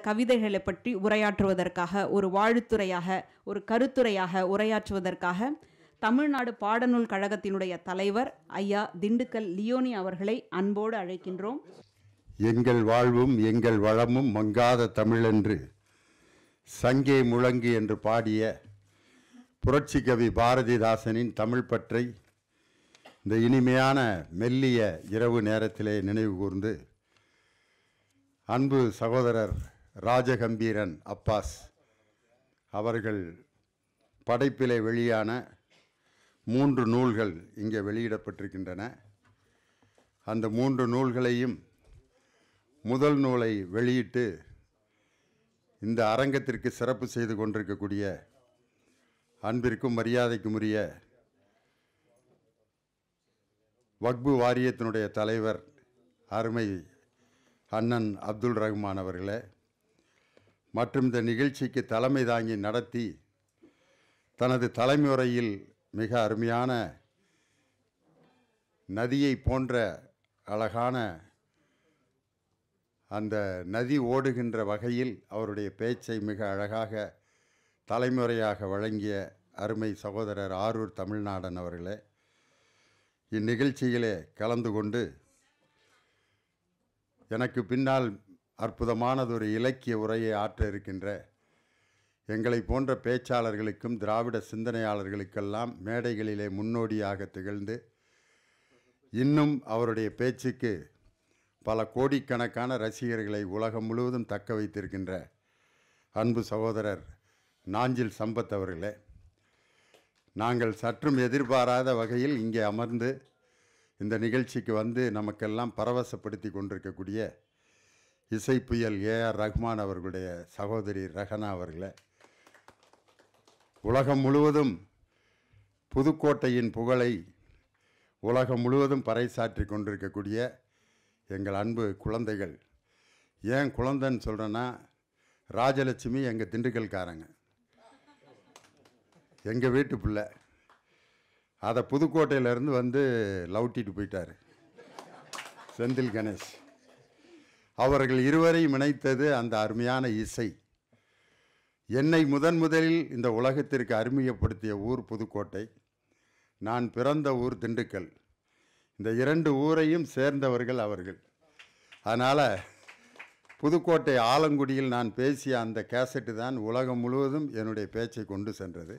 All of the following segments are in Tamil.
கவிதைகளை பற்றி உரையாற்றுவதற்காக, ஒரு வாழ்த்துரையாக, ஒரு கருத்துரையாக உரையாற்றுவதற்காக தமிழ்நாடு பாடநூல் கழகத்தினுடைய தலைவர் ஐயா திண்டுக்கல் லியோனி அவர்களை அன்போடு அழைக்கின்றோம். எங்கள் வாழ்வும் எங்கள் வளமும் மங்காத தமிழென்று சங்கே முழங்கு என்று பாடிய புரட்சி கவி பாரதிதாசனின் தமிழ் பற்றை இந்த இனிமையான மெல்லிய இரவு நேரத்திலே நினைவு கூர்ந்து அன்பு சகோதரர் ராஜகம்பீரன் அப்பாஸ் அவர்கள் படைப்பிலே வெளியான 3 நூல்கள் இங்கே வெளியிடப்பட்டிருக்கின்றன. அந்த 3 நூல்களையும் முதல் நூலை வெளியிட்டு இந்த அரங்கத்திற்கு சிறப்பு செய்து கொண்டிருக்கக்கூடிய அன்பிற்கும் மரியாதைக்கும் உரிய வக்பு வாரியத்தினுடைய தலைவர் அருமை அண்ணன் அப்துல் ரஹ்மான் அவர்களே, மற்றும் இந்த நிகழ்ச்சிக்கு தலைமை தாங்கி நடத்தி தனது தலைமுறையில் மிக அருமையான நதியை போன்ற அழகான அந்த நதி ஓடுகின்ற வகையில் அவருடைய பேச்சை மிக அழகாக தலைமுறையாக வழங்கிய அருமை சகோதரர் ஆரூர் தமிழ்நாடன் அவர்களே, இந்நிகழ்ச்சியிலே கலந்து கொண்டு எனக்கு பின்னால் அற்புதமானதொரு இலக்கிய உரையை ஆற்ற இருக்கின்ற எங்களை போன்ற பேச்சாளர்களுக்கும் திராவிட சிந்தனையாளர்களுக்கெல்லாம் மேடைகளிலே முன்னோடியாக திகழ்ந்து இன்னும் அவருடைய பேச்சுக்கு பல கோடிக்கணக்கான ரசிகர்களை உலகம் முழுவதும் தக்க வைத்திருக்கின்ற அன்பு சகோதரர் நாஞ்சில் சம்பத் அவர்களே, நாங்கள் சற்றும் எதிர்பாராத வகையில் இங்கே அமர்ந்து இந்த நிகழ்ச்சிக்கு வந்து நமக்கெல்லாம் பரவசப்படுத்தி கொண்டிருக்கக்கூடிய இசை புயல் ஏஆர் ரஹ்மான் அவர்களுடைய சகோதரி ரஹனா அவர்களே, உலகம் முழுவதும் புதுக்கோட்டையின் புகழை உலகம் முழுவதும் பறைசாற்றி கொண்டிருக்கக்கூடிய எங்கள் அன்பு குழந்தைகள். ஏன் குழந்தைன்னு சொல்கிறேன்னா, ராஜலட்சுமி எங்கள் திண்டுக்கல்காரங்க, எங்கள் வீட்டு பிள்ளை. அதை புதுக்கோட்டையிலேருந்து வந்து லவுட்டிட்டு போயிட்டார் செந்தில் கணேஷ். அவர்கள் இருவரையும் இணைத்தது அந்த அருமையான இசை. என்னை முதலில் இந்த உலகத்திற்கு அறிமுகப்படுத்திய ஊர் புதுக்கோட்டை, நான் பிறந்த ஊர் திண்டுக்கல். இந்த 2 ஊரையும் சேர்ந்தவர்கள் அவர்கள். அதனால் புதுக்கோட்டை ஆலங்குடியில் நான் பேசிய அந்த கேசட்டு தான் உலகம் முழுவதும் என்னுடைய பேச்சை கொண்டு சென்றது.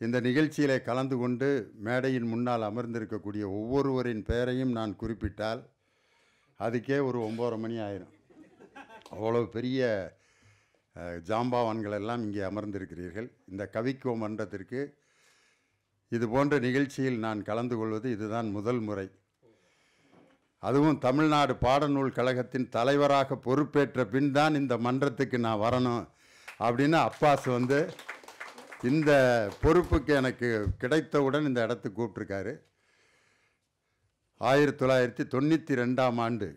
இந்த நிகழ்ச்சியிலே கலந்து கொண்டு மேடையின் முன்னால் அமர்ந்திருக்கக்கூடிய ஒவ்வொருவரின் பெயரையும் நான் குறிப்பிட்டால் அதுக்கே ஒரு 9:30 மணி ஆயிரும். அவ்வளவு பெரிய ஜாம்பாவான்கள் எல்லாம் இங்கே அமர்ந்திருக்கிறீர்கள். இந்த கவிக்கோ மன்றத்திற்கு இது போன்ற நிகழ்ச்சியில் நான் கலந்து கொள்வது இதுதான் முதல் முறை. அதுவும் தமிழ்நாடு பாடநூல் கழகத்தின் தலைவராக பொறுப்பேற்ற பின் தான் இந்த மன்றத்துக்கு நான் வரணும் அப்படின்னு அப்பாஸ் வந்து இந்த பொறுப்புக்கு எனக்கு கிடைத்தவுடன் இந்த இடத்துக்கு கூப்பிட்ருக்காரு. 1992ஆம் ஆண்டு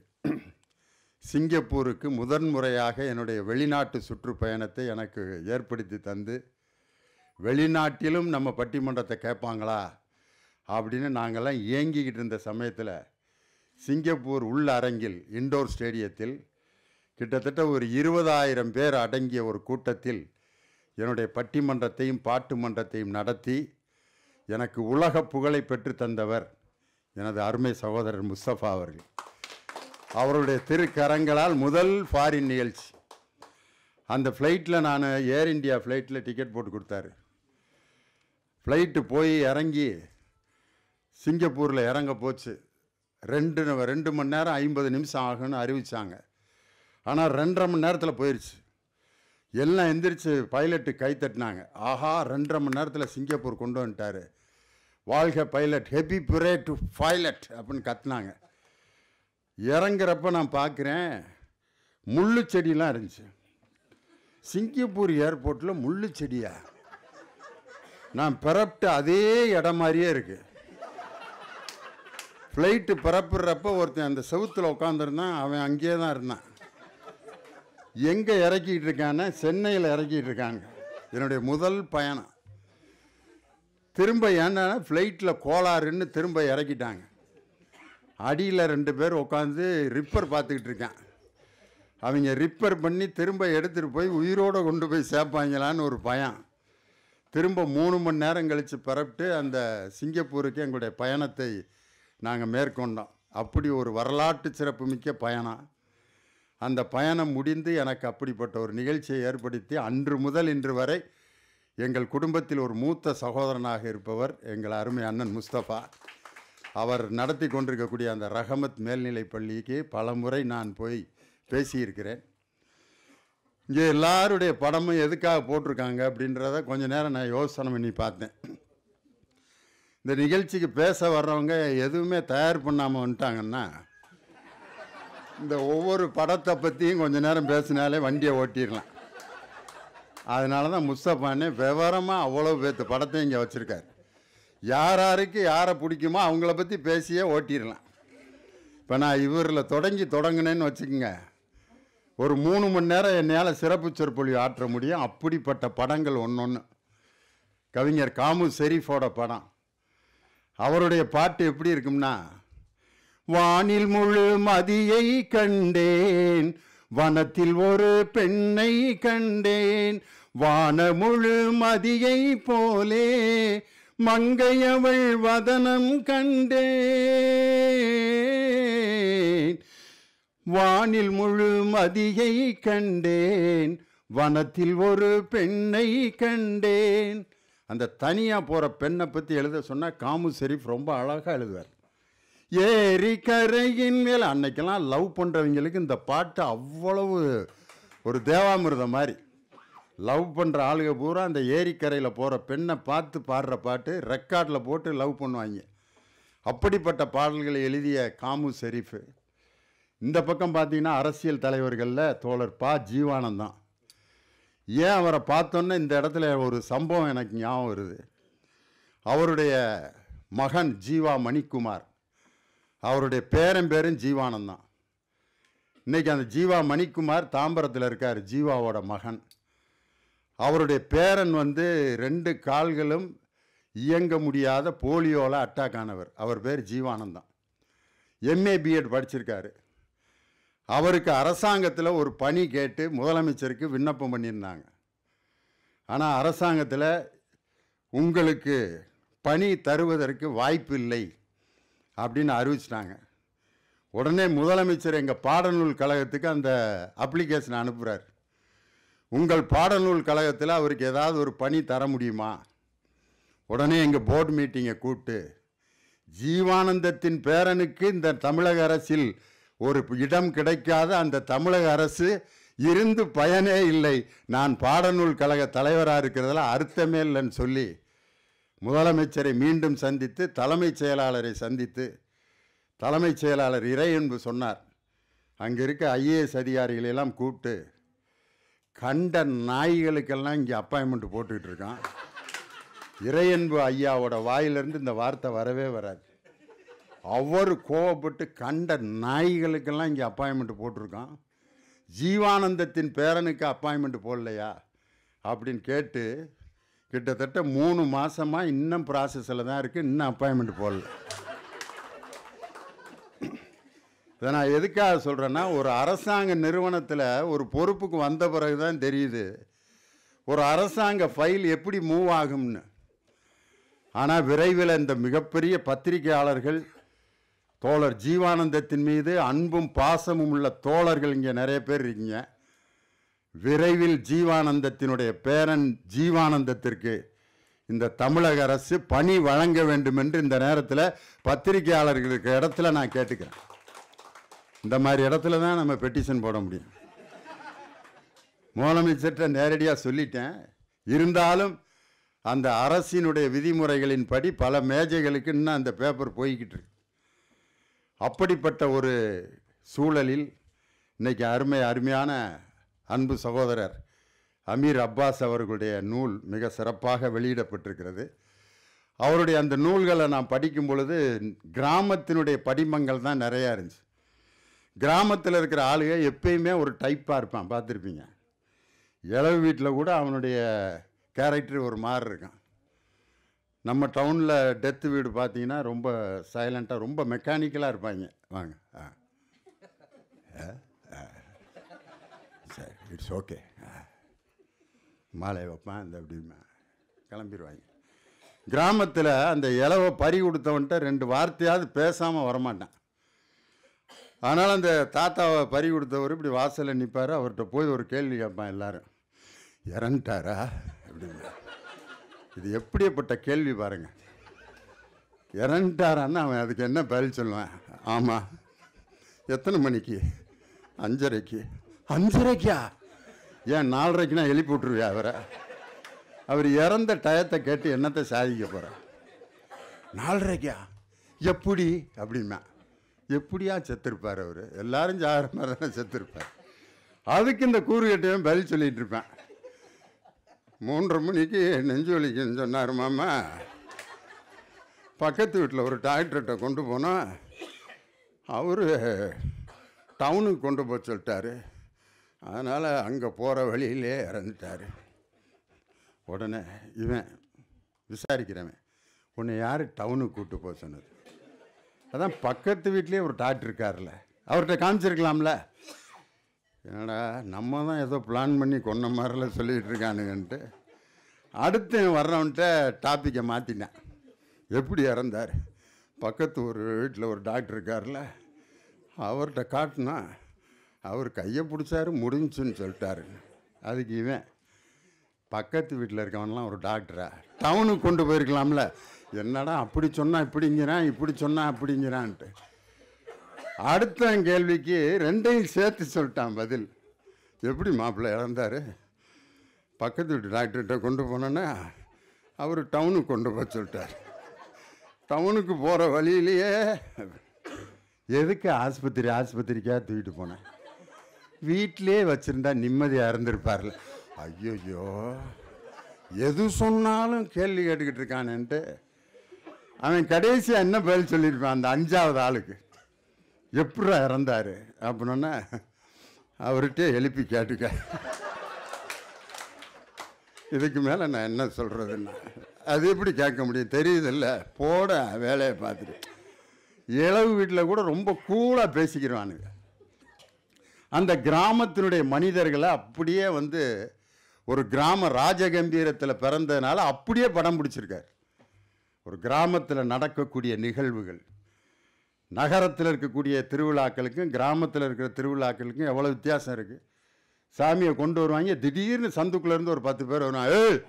சிங்கப்பூருக்கு முதன்முறையாக என்னுடைய வெளிநாட்டு சுற்றுப்பயணத்தை எனக்கு ஏற்படுத்தி தந்து, வெளிநாட்டிலும் நம்ம பட்டிமன்றத்தை கேட்பாங்களா அப்படின்னு நாங்கள்லாம் ஏங்கிக்கிட்டு இருந்த சமயத்தில் சிங்கப்பூர் உள்ள அரங்கில் இண்டோர் ஸ்டேடியத்தில் கிட்டத்தட்ட ஒரு 20,000 பேர் அடங்கிய ஒரு கூட்டத்தில் என்னுடைய பட்டிமன்றத்தையும் பாட்டு மன்றத்தையும் நடத்தி எனக்கு உலக புகழை பெற்று தந்தவர் எனது அருமை சகோதரர் முஸ்தபா அவர்கள். அவருடைய திருக்கரங்களால் முதல் ஃபாரின் நிகழ்ச்சி. அந்த ஃப்ளைட்டில் நான் ஏர் இந்தியா ஃப்ளைட்டில் டிக்கெட் போட்டு கொடுத்தாரு. ஃப்ளைட்டு போய் இறங்கி சிங்கப்பூரில் இறங்க போச்சு. 2 மணி நேரம் 50 நிமிஷம் ஆகும்னு அறிவித்தாங்க. ஆனால் 2.5 மணி நேரத்தில் போயிடுச்சு. எல்லாம் எந்திரிச்சு பைலட்டு கை தட்டினாங்க. ஆஹா, 2.5 மணி நேரத்தில் சிங்கப்பூர் கொண்டு வந்துட்டார், வாழ்க pilot, happy pure to pilot அப்படின்னு கத்துனாங்க. இறங்குறப்ப நான் பார்க்குறேன் முள்ளு செடியெலாம் இருந்துச்சு. சிங்கப்பூர் ஏர்போர்ட்டில் முள்ளு செடியா? நான் பிறப்பிட்ட அதே இடம் மாதிரியே இருக்குது. ஃப்ளைட்டு பிறப்புறப்ப ஒருத்தன் அந்த செவுத்தில் உட்காந்துருந்தான், அவன் அங்கேயே தான் இருந்தான். எங்கே இறக்கிட்டு இருக்கான்னு சென்னையில் இறக்கிட்டு இருக்காங்க. என்னுடைய முதல் பயணம். திரும்ப ஏன்னா ஃப்ளைட்டில் கோளாறுன்னு திரும்ப இறக்கிட்டாங்க. அடியில் 2 பேர் உட்காந்து ரிப்பர் பார்த்துக்கிட்டு இருக்கேன். அவங்க ரிப்பேர் பண்ணி திரும்ப எடுத்துகிட்டு போய் உயிரோடு கொண்டு போய் சேர்ப்பாங்களான்னு ஒரு பயம். திரும்ப 3 மணி நேரம் கழித்து பரப்பிட்டு அந்த சிங்கப்பூருக்கு எங்களுடைய பயணத்தை நாங்கள் மேற்கொண்டோம். அப்படி ஒரு வரலாற்று சிறப்புமிக்க பயணம். அந்த பயணம் முடிந்து எனக்கு அப்படிப்பட்ட ஒரு நிகழ்ச்சியை ஏற்படுத்தி அன்று முதல் இன்று வரை எங்கள் குடும்பத்தில் ஒரு மூத்த சகோதரனாக இருப்பவர் எங்கள் அருமை அண்ணன் முஸ்தபா. அவர் நடத்தி கொண்டிருக்கக்கூடிய அந்த ரஹமத் மேல்நிலைப் பள்ளிக்கு பல முறை நான் போய் பேசியிருக்கிறேன். இங்கே எல்லாருடைய படமும் எதுக்காக போட்டிருக்காங்க அப்படின்றத கொஞ்ச நேரம் நான் யோசனை பண்ணி பார்த்தேன். இந்த நிகழ்ச்சிக்கு பேச வர்றவங்க எதுவுமே தயார் பண்ணாமல் வந்துட்டாங்கன்னா இந்த ஒவ்வொரு படத்தை பற்றியும் கொஞ்ச நேரம் பேசினாலே வண்டியை ஓட்டிடலாம். அதனால தான் முஸ்தபானே விவரமாக அவ்வளோ பேர்த்து படத்தை இங்கே வச்சுருக்காரு. யாருக்கு யாரை பிடிக்குமோ அவங்கள பற்றி பேசியே ஓட்டிடலாம். இப்போ நான் இவரில் தொடங்கினேன்னு வச்சுக்கோங்க, ஒரு 3 மணி நேரம் என்னால் சிறப்பு சொற்பொழிவு ஆற்ற முடியும். அப்படிப்பட்ட படங்கள் ஒன்று. கவிஞர் காமு ஷெரீஃபோட படம், அவருடைய பாட்டு எப்படி இருக்கும்னா, வானில் முழு மதியை கண்டேன், வனத்தில் ஒரு பெண்ணை கண்டேன், வான முழு மதியை போலே மங்கையவள் வதனம் கண்டேன், வானில் முழு மதியை கண்டேன், வனத்தில் ஒரு பெண்ணை கண்டேன். அந்த தனியாக போகிற பெண்ணை பற்றி எழுத சொன்னால் காமு ஷெரீஃப் ரொம்ப அழகாக எழுதுவார். ஏரி கரையின் மேல், அன்னைக்கெல்லாம் லவ் பண்ணுறவங்களுக்கு இந்த பாட்டு அவ்வளவு ஒரு தேவாமிர்தம் மாதிரி. லவ் பண்ணுற ஆளுக பூரா அந்த ஏரிக்கரையில் போகிற பெண்ணை பார்த்து பாடுற பாட்டு ரெக்கார்டில் போட்டு லவ் பண்ணுவாங்க. அப்படிப்பட்ட பாடல்களை எழுதிய காமு ஷெரீஃப். இந்த பக்கம் பார்த்தீங்கன்னா அரசியல் தலைவர்களில் தோழர் ப. ஜீவானந்தம். ஏன் அவரை பார்த்தோன்னே இந்த இடத்துல ஒரு சம்பவம் எனக்கு ஞாபகம் வருது. அவருடைய மகன் ஜீவா மணிக்குமார், அவருடைய பேரும் ஜீவானந்தம். இன்றைக்கி அந்த ஜீவா மணிக்குமார் தாம்பரத்தில் இருக்கார், ஜீவாவோட மகன். அவருடைய பேரன் 2 கால்களும் இயங்க முடியாத போலியோவில் அட்டாக் ஆனவர். அவர் பேர் ஜீவானந்தம். எம்ஏ பிஎட் படிச்சிருக்காரு. அவருக்கு அரசாங்கத்தில் ஒரு பணி கேட்டு முதலமைச்சருக்கு விண்ணப்பம் பண்ணியிருந்தாங்க. ஆனால் அரசாங்கத்தில் உங்களுக்கு பணி தருவதற்கு வாய்ப்பு இல்லை அப்படின்னு அறிவிச்சிட்டாங்க. உடனே முதலமைச்சர் எங்கள் பாடநூல் கழகத்துக்கு அந்த அப்ளிகேஷனை அனுப்புகிறார். உங்கள் பாடநூல் கழகத்தில் அவருக்கு ஏதாவது ஒரு பணி தர முடியுமா? உடனே எங்கள் போர்டு மீட்டிங்கை கூப்பிட்டு, ஜீவானந்தத்தின் பேரனுக்கு இந்த தமிழக அரசில் ஒரு இடம் கிடைக்காத அந்த தமிழக அரசு இருந்து பயனே இல்லை, நான் பாடநூல் கழக தலைவராக இருக்கிறதுல அர்த்தமே இல்லைன்னு சொல்லி முதலமைச்சரை மீண்டும் சந்தித்து தலைமைச் செயலாளரை சந்தித்து தலைமைச் செயலாளர் இறையன்பு சொன்னார், அங்கே இருக்க ஐஏஎஸ் அதிகாரிகளெல்லாம் கூப்பிட்டு கண்ட நாய்களுக்கெல்லாம் இங்கே அப்பாயின்மெண்ட் போட்டுக்கிட்டு இருக்கான். இறையன்பு ஐயாவோட வாயிலிருந்து இந்த வார்த்தை வரவே வராது. அவர் கோவப்பட்டு கண்ட நாய்களுக்கெல்லாம் இங்கே அப்பாயின்மெண்ட் போட்டிருக்கான், ஜீவானந்தத்தின் பேரனுக்கு அப்பாயின்மெண்ட் போடலையா அப்படின்னு கேட்டு கிட்டத்தட்ட 3 மாதமாக இன்னும் ப்ராசஸில் தான் இருக்குது, இன்னும் அப்பாயின்மெண்ட் போடல. இதை நான் எதுக்காக சொல்கிறேன்னா, ஒரு அரசாங்க நிறுவனத்தில் ஒரு பொறுப்புக்கு வந்த பிறகு தான் தெரியுது ஒரு அரசாங்க ஃபைல் எப்படி மூவ் ஆகும்னு. ஆனால் விரைவில் இந்த மிகப்பெரிய பத்திரிகையாளர்கள் தோழர் ஜீவானந்தத்தின் மீது அன்பும் பாசமும் உள்ள தோழர்கள் இங்கே நிறைய பேர் இருக்கீங்க. விரைவில் ஜீவானந்தத்தினுடைய பேரன் ஜீவானந்தத்திற்கு இந்த தமிழக அரசு பணி வழங்க வேண்டும் என்று இந்த நேரத்தில் பத்திரிகையாளர்களுக்கு இடத்துல நான் கேட்டுக்கிறேன். இந்த மாதிரி இடத்துல தான் நம்ம பெட்டிஷன் போட முடியும். முதலமைச்சர்கிட்ட நேரடியாக சொல்லிட்டேன். இருந்தாலும் அந்த அரசினுடைய விதிமுறைகளின் படி பல மேஜைகளுக்கு இன்னும் அந்த பேப்பர் போய்கிட்டு இருக்கு. அப்படிப்பட்ட ஒரு சூழலில் இன்றைக்கி அருமையான அன்பு சகோதரர் அமீர் அப்பாஸ் அவர்களுடைய நூல் மிக சிறப்பாக வெளியிடப்பட்டிருக்கிறது. அவருடைய அந்த நூல்களை நான் படிக்கும் பொழுது கிராமத்தினுடைய படிமங்கள் தான் நிறையா இருந்துச்சு. கிராமத்தில் இருக்கிற ஆளுங்க எப்பயுமே ஒரு டைப்பாக இருப்பான், பார்த்துருப்பீங்க. இளவு வீட்டில் கூட அவனுடைய கேரக்டர் ஒரு மாதிரி இருக்கான். நம்ம டவுனில் டெத்து வீடு பார்த்தீங்கன்னா ரொம்ப சைலண்ட்டாக ரொம்ப மெக்கானிக்கலாக இருப்பாங்க. வாங்க இட்ஸ் ஓகே, மாலை வைப்பேன் இந்த அப்படிமா கிளம்பிடுவாங்க. கிராமத்தில் அந்த இலவை பறி கொடுத்தவன்ட்ட 2 வார்த்தையாவது பேசாமல் வரமாட்டான். அதனால் அந்த தாத்தாவை பறி கொடுத்தவர் இப்படி வாசலில் நிற்பார். அவர்கிட்ட போய் ஒரு கேள்வி கேட்பான் எல்லாரும், இறந்துட்டாரா அப்படின்னு. இது எப்படிப்பட்ட கேள்வி பாருங்கள். இறந்துட்டாரான்னு அவன் அதுக்கு என்ன பதில் சொல்லுவான்? ஆமாம். எத்தனை மணிக்கு? 5:30. 5:30? ஏன் 4:30க்குனா எழுப்பி விட்ருவியா அவரை? அவர் இறந்த டயத்தை கேட்டு என்னத்தை சாதிக்க போகிறார்? 4:30? எப்படி அப்படின்னா எப்படியா செத்துருப்பார் அவர்? எல்லாரும் சாகிற மாதிரி தானே செத்துருப்பார். அதுக்கு இந்த கூறுகட்டையும் பதில் சொல்லிகிட்டு இருப்பேன். 3:30 மணிக்கு நெஞ்சு வலிக்குன்னு சொன்னார் மாமா. பக்கத்து வீட்டில் ஒரு டாக்டர்கிட்ட கொண்டு போனால் அவர் டவுனுக்கு கொண்டு போக சொல்லிட்டாரு. அதனால் அங்கே போகிற வழியிலே இறந்துட்டார். உடனே இவன் விசாரிக்கிறவன், உன்னை யார் டவுனுக்கு கூப்பிட்டு போக சொன்னது? அதான் பக்கத்து வீட்லேயே ஒரு டாக்டர் இருக்கார்ல, அவர்கிட்ட காமிச்சிருக்கலாம்ல. என்னடா நம்ம தான் ஏதோ பிளான் பண்ணி கொன்ன மாதிரிலாம் சொல்லிகிட்டு இருக்கானுங்கன்ட்டு அடுத்து வர்றவன்ட்ட டாப்பிக்கை மாற்றினேன். எப்படி இறந்தார்? பக்கத்து ஒரு வீட்டில் ஒரு டாக்டர் இருக்கார்ல, அவர்கிட்ட காட்டினா அவர் கையை பிடிச்சாரு, முடிஞ்சுன்னு சொல்லிட்டாரு. அதுக்கு இவன், பக்கத்து வீட்டில் இருக்கவன்லாம் ஒரு டாக்டரா? டவுனுக்கு கொண்டு போயிருக்கலாம்ல. என்னடா அப்படி சொன்னால் இப்படிங்கிறான், இப்படி சொன்னால் அப்படிங்கிறான்ட்டு அடுத்த கேள்விக்கு 2ஐயும் சேர்த்து சொல்லிட்டான் பதில். எப்படி மாப்பிள்ளை இறந்தார்? பக்கத்து வீட்டு டாக்டர்கிட்ட கொண்டு போனோன்னா அவர் டவுனுக்கு கொண்டு போக சொல்லிட்டார். டவுனுக்கு போகிற வழியிலேயே எதுக்கு ஆஸ்பத்திரிக்காக தூக்கிட்டு போனேன்? வீட்டிலே வச்சுருந்தா நிம்மதியாக இருந்திருப்பார்ல. ஐயோயோ, எது சொன்னாலும் கேள்வி கேட்டுக்கிட்டு இருக்கானேன்ட்டு அவன் கடைசியாக என்ன பதில் சொல்லியிருப்பான் அந்த 5ஆவது ஆளுக்கு? எப்படா இறந்தார் அப்படின்னா அவர்கிட்ட எழுப்பி கேட்டுக்க. இதுக்கு மேலே நான் என்ன சொல்கிறதுன்னா அது எப்படி கேட்க முடியும்? தெரியுதில்ல, போட வேலையை பார்த்துட்டு. இளவு வீட்டில் கூட ரொம்ப கூலாக பேசிக்கிறானுங்க. அந்த கிராமத்தினுடைய மனிதர்களை அப்படியே ஒரு கிராம ராஜகம்பீரத்தில் பிறந்ததுனால அப்படியே படம் பிடிச்சிருக்கார். ஒரு கிராமத்தில் நடக்கக்கூடிய நிகழ்வுகள், நகரத்தில் இருக்கக்கூடிய திருவிழாக்களுக்கும் கிராமத்தில் இருக்கிற திருவிழாக்களுக்கும் எவ்வளோ வித்தியாசம் இருக்குது. சாமியை கொண்டு வருவாங்க, திடீர்னு சந்துக்குள்ளேருந்து ஒரு 10 பேர் வருவாங்க. ஏய்,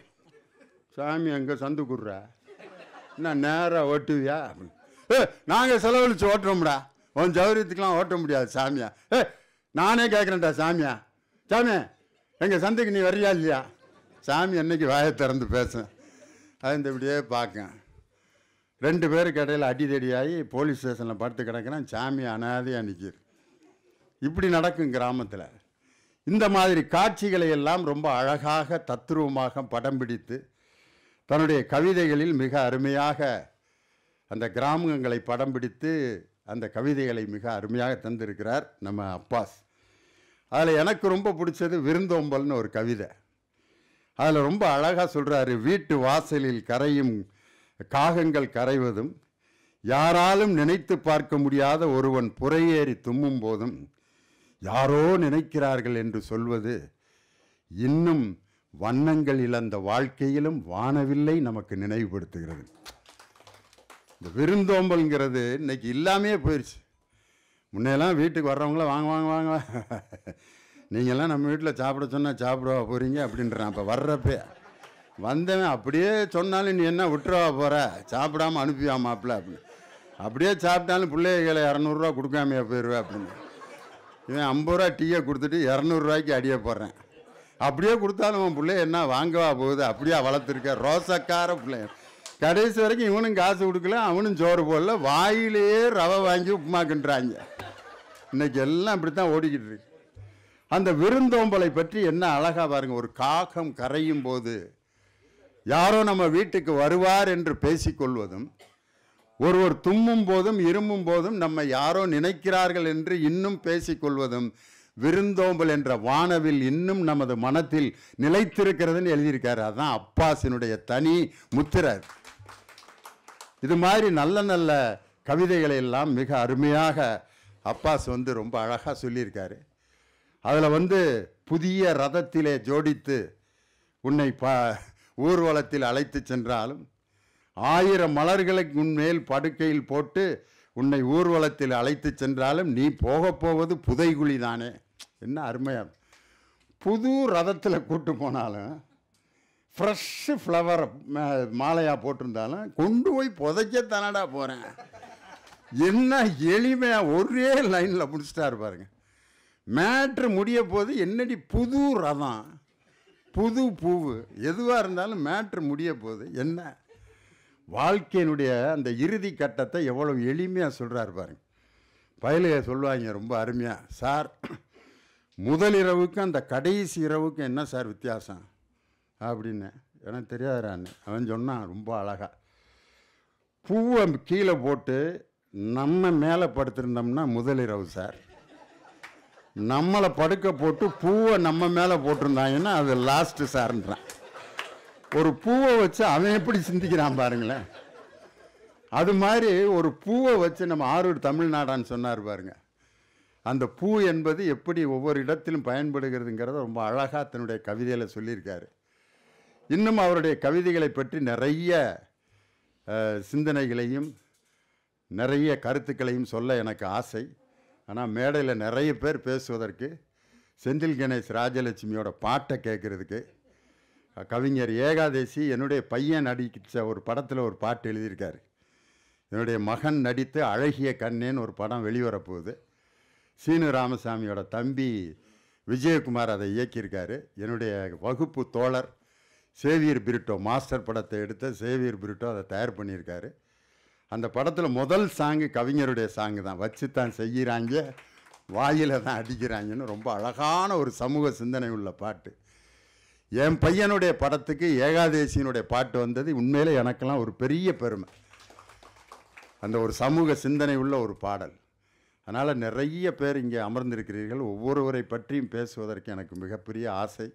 சாமி அங்கே சந்துக்குடுறா, என்ன நேராக ஓட்டுவியா அப்படின்னு. நாங்கள் செலவழித்து ஓட்டுறோம்டா, உன் சௌரியத்துக்கெலாம் ஓட்ட முடியாது சாமியா. நானே கேட்குறேன்டா சாமியா, சாமி எங்கள் சந்தைக்கு நீ வர்றியா இல்லையா? சாமி என்னைக்கு வாயை திறந்து பேசும். அது இந்த இப்படியே பார்க்க 2 பேருக்கு இடையில் அடிதடியாகி போலீஸ் ஸ்டேஷனில் படுத்து கிடக்கிறேன். சாமி அனாதையாக நிற்கிது. இப்படி நடக்கும் கிராமத்தில். இந்த மாதிரி காட்சிகளை எல்லாம் ரொம்ப அழகாக தத்ரூபமாக படம் பிடித்து தன்னுடைய கவிதைகளில் மிக அருமையாக அந்த கிராமங்களை படம் பிடித்து அந்த கவிதைகளை மிக அருமையாக தந்திருக்கிறார் நம்ம அப்பாஸ். அதில் எனக்கு ரொம்ப பிடிச்சது விருந்தோம்பல்னு ஒரு கவிதை. அதில் ரொம்ப அழகாக சொல்கிறாரு, வீட்டு வாசலில் கரையும் காகங்கள் கரைவதும், யாராலும் நினைத்து பார்க்க முடியாத ஒருவன் புறையேறி தும்மும் போதும் யாரோ நினைக்கிறார்கள் என்று சொல்வது இன்னும் வண்ணங்கள் இழந்த வாழ்க்கையிலும் வானவில்லை நமக்கு நினைவுபடுத்துகிறது. இந்த விருந்தோம்பல்ங்கிறது இன்னைக்கு இல்லாமே போயிடுச்சு. முன்னையெல்லாம் வீட்டுக்கு வர்றவங்கள வாங்க வாங்க வாங்க, நீங்கள்லாம் நம்ம வீட்டில் சாப்பிட சொன்னால் சாப்பிடவா போகிறீங்க அப்படின்றான். அப்போ வர்றப்பே வந்தவன் அப்படியே சொன்னாலும் நீ என்ன விட்டுறவா போகிற, சாப்பிடாமல் அனுப்பியா மாப்பிள்ள அப்படின்னு. அப்படியே சாப்பிட்டாலும் பிள்ளைகளை 200 ரூபா கொடுக்காமையா போயிடுவேன் அப்படின்னு. இவன் 50 ரூபா டீயை கொடுத்துட்டு 200 ரூபாய்க்கு அடியே போடுறேன். அப்படியே கொடுத்தாலும் அவன் பிள்ளை என்ன வாங்கவா போகுது, அப்படியே வளர்த்துருக்க ரோசக்கார பிள்ளை. கடைசி வரைக்கும் இவனும் காசு கொடுக்கல, அவனும் சோறு போடல, வாயிலேயே ரவை வாங்கி உப்புமாக்குன்றாங்க. இன்னைக்கு எல்லாம் இப்படித்தான் ஓடிக்கிட்டு இருக்கு. அந்த விருந்தோம்பலை பற்றி என்ன அழகா பாருங்க. ஒரு காகம் கரையும் போது யாரோ நம்ம வீட்டுக்கு வருவார் என்று பேசிக்கொள்வதும், ஒருவர் தும்மும் போதும் இருமும் போதும் நம்ம யாரோ நினைக்கிறார்கள் என்று இன்னும் பேசிக்கொள்வதும் விருந்தோம்பல் என்ற வானவில் இன்னும் நமது மனத்தில் நிலைத்திருக்கிறதுன்னு எழுதியிருக்காரு. அதுதான் அப்பாஸினுடைய தனி முத்திரை. இது மாதிரி நல்ல நல்ல கவிதைகளை எல்லாம் மிக அருமையாக அப்பாஸ் ரொம்ப அழகாக சொல்லியிருக்காரு. அதில் புதிய ரதத்திலே ஜோடித்து உன்னை ஊர்வலத்தில் அழைத்து சென்றாலும், 1000 மலர்களுக்கு உன்மேல் படுக்கையில் போட்டு உன்னை ஊர்வலத்தில் அழைத்து சென்றாலும் நீ போவது புதைகுழி தானே. என்ன அருமையாக, புது ரதத்தில் கூட்டு போனாலும் ஃப்ரெஷ்ஷு ஃப்ளவர் மாலையாக போட்டிருந்தாலும் கொண்டு போய் புதைக்கத்தானடா போகிறேன். என்ன எளிமையாக ஒரே லைனில் முடிச்சிட்டாரு பாருங்க. மேட்ரு முடிய போது என்னடி புது ரதம், புது பூவு, எதுவாக இருந்தாலும் மேட்ரு முடிய போகுது. என்ன வாழ்க்கையினுடைய அந்த இறுதி கட்டத்தை எவ்வளோ எளிமையாக சொல்கிறாரு பாருங்க. பயலுக சொல்லுவாங்க ரொம்ப அருமையாக, சார் முதல் இரவுக்கும் அந்த கடைசி இரவுக்கும் என்ன சார் வித்தியாசம் அப்படின்னு. எனக்கு தெரியாதுறான்னு அவன் சொன்னான் ரொம்ப அழகாக. பூவை கீழே போட்டு நம்ம மேலே படுத்திருந்தோம்னா முதல் இரவு சார், நம்மளை படுக்க போட்டு பூவை நம்ம மேலே போட்டிருந்தாங்கன்னா அது லாஸ்ட்டு சார்ன்றான். ஒரு பூவை வச்சு அவன் எப்படி சிந்திக்கிறான் பாருங்களேன். அது மாதிரி ஒரு பூவை வச்சு நம்ம ஆரூர் தமிழ்நாடான்னு சொன்னார் பாருங்க. அந்த பூ என்பது எப்படி ஒவ்வொரு இடத்திலும் பயன்படுகிறதுங்கிறத ரொம்ப அழகாக தன்னுடைய கவிதையில் சொல்லியிருக்காரு. இன்னும் அவருடைய கவிதைகளை பற்றி நிறைய சிந்தனைகளையும் நிறைய கருத்துக்களையும் சொல்ல எனக்கு ஆசை. ஆனால் மேடையில் நிறைய பேர் பேசுவதற்கு, செந்தில் கணேஷ் ராஜலட்சுமியோட பாட்டை கேட்குறதுக்கு, கவிஞர் ஏகாதேசி என்னுடைய பையன் நடித்த ஒரு படத்தில் ஒரு பாட்டு எழுதியிருக்காரு. என்னுடைய மகன் நடித்து அழகிய கண்ணேன்னு ஒரு படம் வெளிவரப்போகுது. சீனு ராமசாமியோட தம்பி விஜயகுமார் அதை இயக்கியிருக்காரு. என்னுடைய வகுப்பு தோழர் சேவியர் பிரிட்டோ, மாஸ்டர் படத்தை எடுத்த சேவியர் பிரிட்டோ அதை தயார் பண்ணியிருக்காரு. அந்த படத்தில் முதல் சாங்கு கவிஞருடைய சாங்கு தான். வச்சுத்தான் செய்கிறாங்க, வாயில் தான் அடிக்கிறாங்கன்னு ரொம்ப அழகான ஒரு சமூக சிந்தனை உள்ள பாட்டு. என் பையனுடைய படத்துக்கு ஏகாதேசியினுடைய பாட்டு வந்தது உண்மையிலே எனக்கெல்லாம் ஒரு பெரிய பெருமை. அந்த ஒரு சமூக சிந்தனை உள்ள ஒரு பாடல். அதனால் நிறைய பேர் இங்கே அமர்ந்திருக்கிறீர்கள். ஒவ்வொருவரை பற்றியும் பேசுவதற்கு எனக்கு மிகப்பெரிய ஆசை.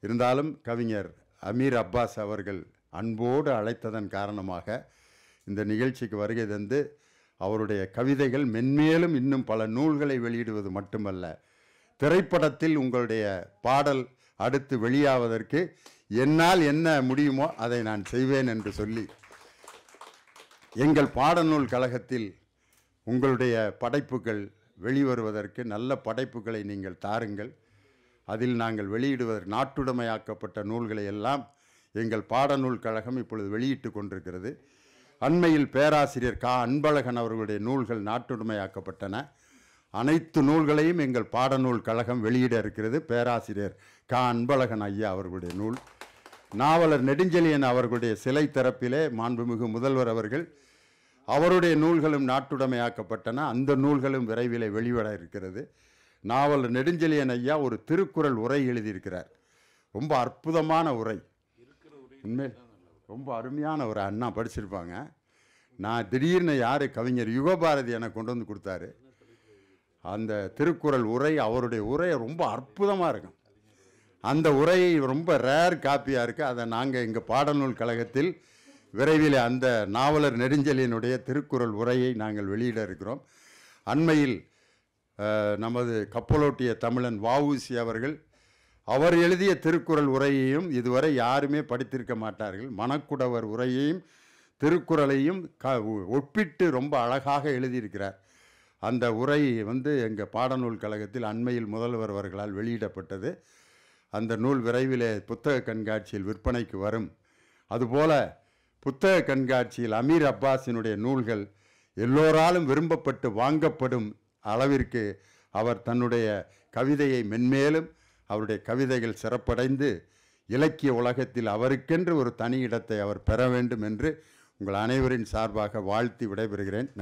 இருந்தாலும் கவிஞர் அமீர் அப்பாஸ் அவர்கள் அன்போடு அழைத்ததன் காரணமாக இந்த நிகழ்ச்சிக்கு வருகை தந்து அவருடைய கவிதைகள் மென்மேலும் இன்னும் பல நூல்களை வெளியிடுவது மட்டுமல்ல, திரைப்படத்தில் உங்களுடைய பாடல் அடுத்து வெளியாவதற்கு என்னால் என்ன முடியுமோ அதை நான் செய்வேன் என்று சொல்லி, எங்கள் பாடநூல் கழகத்தில் உங்களுடைய படைப்புகள் வெளிவருவதற்கு நல்ல படைப்புகளை நீங்கள் தாருங்கள். அதில் நாங்கள் வெளியிடுவதற்கு நாட்டுடைமையாக்கப்பட்ட நூல்களை எல்லாம் எங்கள் பாடநூல் கழகம் இப்பொழுது வெளியிட்டு கொண்டிருக்கிறது. அண்மையில் பேராசிரியர் கா அன்பழகன் அவர்களுடைய நூல்கள் நாட்டுடைமையாக்கப்பட்டன. அனைத்து நூல்களையும் எங்கள் பாடநூல் கழகம் வெளியிட இருக்கிறது. பேராசிரியர் கா அன்பழகன் ஐயா அவர்களுடைய நூல், நாவலர் நெடுஞ்செழியன் அவர்களுடைய சிலை திறப்பிலே மாண்புமிகு முதல்வர் அவர்கள் அவருடைய நூல்களும் நாட்டுடைமையாக்கப்பட்டன. அந்த நூல்களும் விரைவில் வெளிவர இருக்கிறது. நாவலர் நெடுஞ்செழியன் ஐயா ஒரு திருக்குறள் உரை எழுதியிருக்கிறார். ரொம்ப அற்புதமான உரை, உண்மையில் ரொம்ப அருமையான ஒரு அண்ணா படிச்சிருப்பாங்க. நான் திடீர்னு யார் கவிஞர் யுகபாரதி எனக்கு கொண்டு வந்து கொடுத்தாரு. அந்த திருக்குறள் உரை, அவருடைய உரை ரொம்ப அற்புதமாக இருக்கும். அந்த உரை ரொம்ப ரேர் காப்பியாக இருக்குது. அதை நாங்கள் எங்கள் பாடநூல் கழகத்தில் விரைவில் அந்த நாவலர் நெடுஞ்செழியனுடைய திருக்குறள் உரையை நாங்கள் வெளியிட இருக்கிறோம். அண்மையில் நமது கப்பலோட்டிய தமிழன் வஉசி அவர்கள் அவர் எழுதிய திருக்குறள் உரையையும் இதுவரை யாருமே படித்திருக்க மாட்டார்கள். மணக்குடவர் உரையையும் திருக்குறளையும் ஒப்பிட்டு ரொம்ப அழகாக எழுதியிருக்கிறார். அந்த உரை எங்கள் பாடநூல் கழகத்தில் அண்மையில் முதல்வர் அவர்களால் வெளியிடப்பட்டது. அந்த நூல் விரைவில் புத்தக கண்காட்சியில் விற்பனைக்கு வரும். அதுபோல் புத்தக கண்காட்சியில் அமீர் அப்பாஸினுடைய நூல்கள் எல்லோராலும் விரும்பப்பட்டு வாங்கப்படும் அளவிற்கு அவர் தன்னுடைய கவிதையை மென்மேலும் அவருடைய கவிதைகள் சிறப்படைந்து இலக்கிய உலகத்தில் அவருக்கென்று ஒரு தனி இடத்தை அவர் பெற வேண்டும் என்று உங்கள் அனைவரின் சார்பாக வாழ்த்தி விடைபெறுகிறேன். நன்றி.